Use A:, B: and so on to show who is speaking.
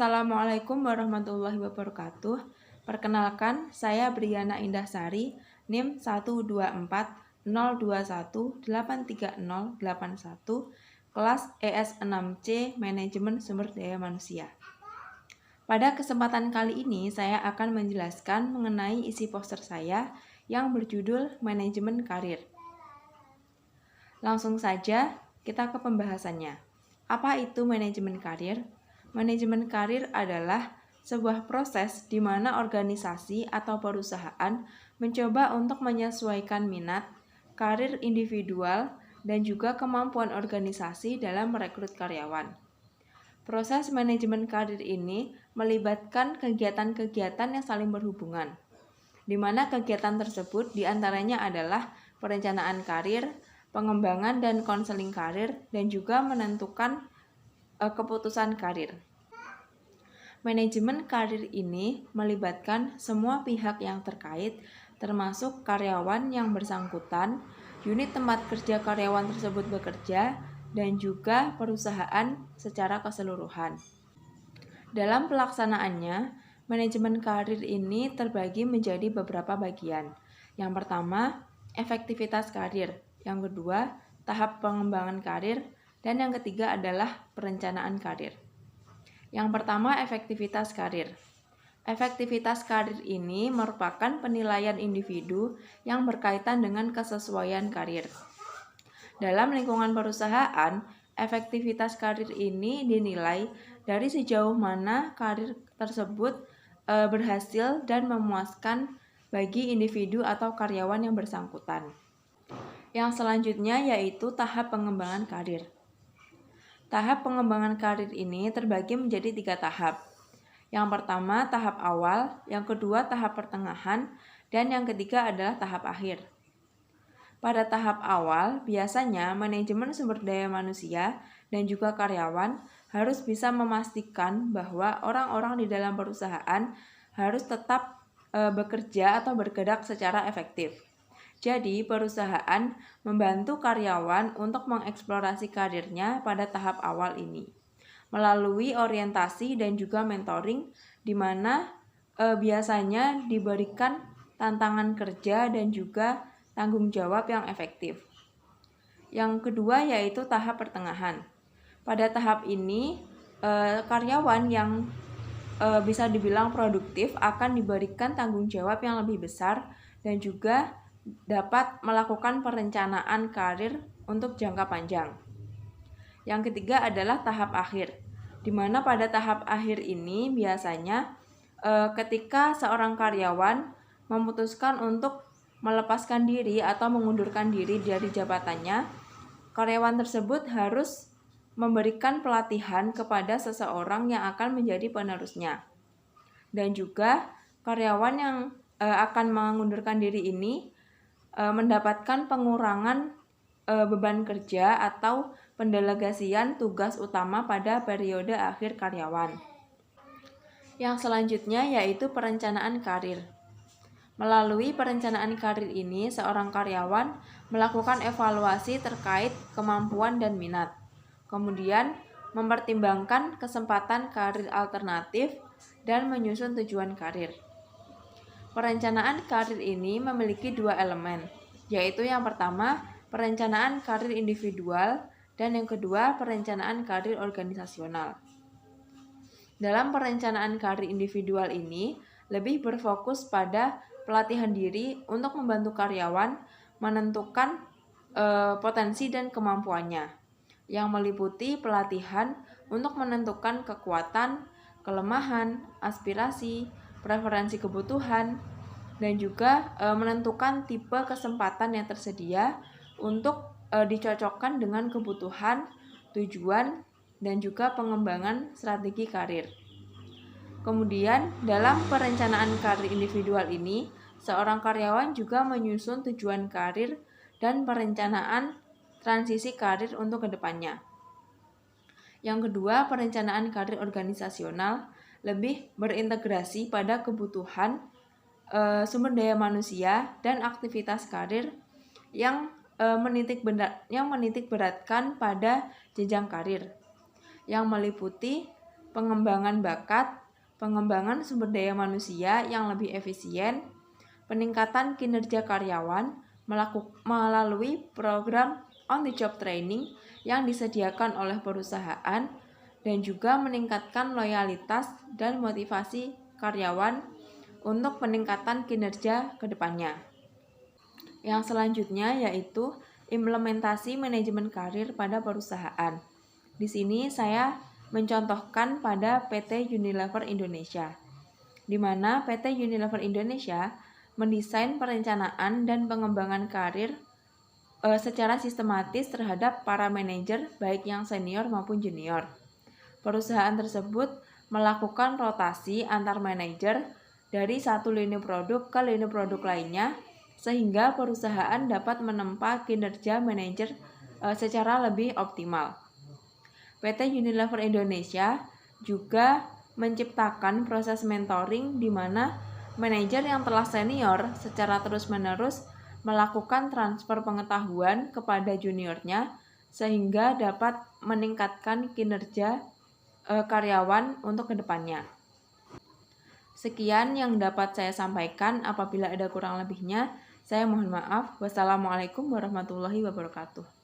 A: Assalamualaikum warahmatullahi wabarakatuh. Perkenalkan, saya Briana Indahsari, NIM 12402183081, kelas ES6C Manajemen Sumber Daya Manusia. Pada kesempatan kali ini, saya akan menjelaskan mengenai isi poster saya yang berjudul Manajemen Karir. Langsung saja, kita ke pembahasannya. Apa itu manajemen karir? Manajemen karir adalah sebuah proses di mana organisasi atau perusahaan mencoba untuk menyesuaikan minat, karir individual, dan juga kemampuan organisasi dalam merekrut karyawan. Proses manajemen karir ini melibatkan kegiatan-kegiatan yang saling berhubungan, di mana kegiatan tersebut diantaranya adalah perencanaan karir, pengembangan dan konseling karir, dan juga menentukan keputusan karir. Manajemen karir ini melibatkan semua pihak yang terkait, termasuk karyawan yang bersangkutan, unit tempat kerja karyawan tersebut bekerja, dan juga perusahaan secara keseluruhan. Dalam pelaksanaannya, manajemen karir ini terbagi menjadi beberapa bagian. Yang pertama, efektivitas karir. Yang kedua, tahap pengembangan karir. Dan yang ketiga adalah perencanaan karir. Yang pertama, efektivitas karir. Efektivitas karir ini merupakan penilaian individu yang berkaitan dengan kesesuaian karir. Dalam lingkungan perusahaan, efektivitas karir ini dinilai dari sejauh mana karir tersebut berhasil dan memuaskan bagi individu atau karyawan yang bersangkutan. Yang selanjutnya yaitu tahap pengembangan karir. Tahap pengembangan karir ini terbagi menjadi 3 tahap. Yang pertama tahap awal, yang kedua tahap pertengahan, dan yang ketiga adalah tahap akhir. Pada tahap awal, biasanya manajemen sumber daya manusia dan juga karyawan harus bisa memastikan bahwa orang-orang di dalam perusahaan harus tetap bekerja atau bergerak secara efektif. Jadi, perusahaan membantu karyawan untuk mengeksplorasi karirnya pada tahap awal ini, melalui orientasi dan juga mentoring, di mana biasanya diberikan tantangan kerja dan juga tanggung jawab yang efektif. Yang kedua yaitu tahap pertengahan. Pada tahap ini, karyawan yang bisa dibilang produktif akan diberikan tanggung jawab yang lebih besar dan juga dapat melakukan perencanaan karir untuk jangka panjang. Yang ketiga adalah tahap akhir, di mana pada tahap akhir ini biasanya ketika seorang karyawan memutuskan untuk melepaskan diri atau mengundurkan diri dari jabatannya, karyawan tersebut harus memberikan pelatihan kepada seseorang yang akan menjadi penerusnya. Dan juga karyawan yang akan mengundurkan diri ini mendapatkan pengurangan beban kerja atau pendelegasian tugas utama pada periode akhir karyawan. Yang selanjutnya yaitu perencanaan karir. Melalui perencanaan karir ini, seorang karyawan melakukan evaluasi terkait kemampuan dan minat. Kemudian, mempertimbangkan kesempatan karir alternatif dan menyusun tujuan karir. Perencanaan karir ini memiliki 2 elemen, yaitu yang pertama, perencanaan karir individual, dan yang kedua, perencanaan karir organisasional. Dalam perencanaan karir individual ini, lebih berfokus pada pelatihan diri untuk membantu karyawan menentukan potensi dan kemampuannya, yang meliputi pelatihan untuk menentukan kekuatan, kelemahan, aspirasi, preferensi kebutuhan, dan juga menentukan tipe kesempatan yang tersedia untuk dicocokkan dengan kebutuhan, tujuan, dan juga pengembangan strategi karir. Kemudian, dalam perencanaan karir individual ini, seorang karyawan juga menyusun tujuan karir dan perencanaan transisi karir untuk kedepannya. Yang kedua, perencanaan karir organisasional lebih berintegrasi pada kebutuhan sumber daya manusia dan aktivitas karir yang menitik beratkan pada jenjang karir, yang meliputi pengembangan bakat, pengembangan sumber daya manusia yang lebih efisien, peningkatan kinerja karyawan melalui program on-the-job training yang disediakan oleh perusahaan, dan juga meningkatkan loyalitas dan motivasi karyawan untuk peningkatan kinerja ke depannya. Yang selanjutnya yaitu implementasi manajemen karir pada perusahaan. Di sini saya mencontohkan pada PT Unilever Indonesia, di mana PT Unilever Indonesia mendesain perencanaan dan pengembangan karir secara sistematis terhadap para manajer baik yang senior maupun junior. Perusahaan tersebut melakukan rotasi antar manajer dari satu lini produk ke lini produk lainnya, sehingga perusahaan dapat menempa kinerja manajer secara lebih optimal. PT Unilever Indonesia juga menciptakan proses mentoring di mana manajer yang telah senior secara terus-menerus melakukan transfer pengetahuan kepada juniornya sehingga dapat meningkatkan kinerja karyawan untuk kedepannya. Sekian yang dapat saya sampaikan. Apabila ada kurang lebihnya, saya mohon maaf. Wassalamualaikum warahmatullahi wabarakatuh.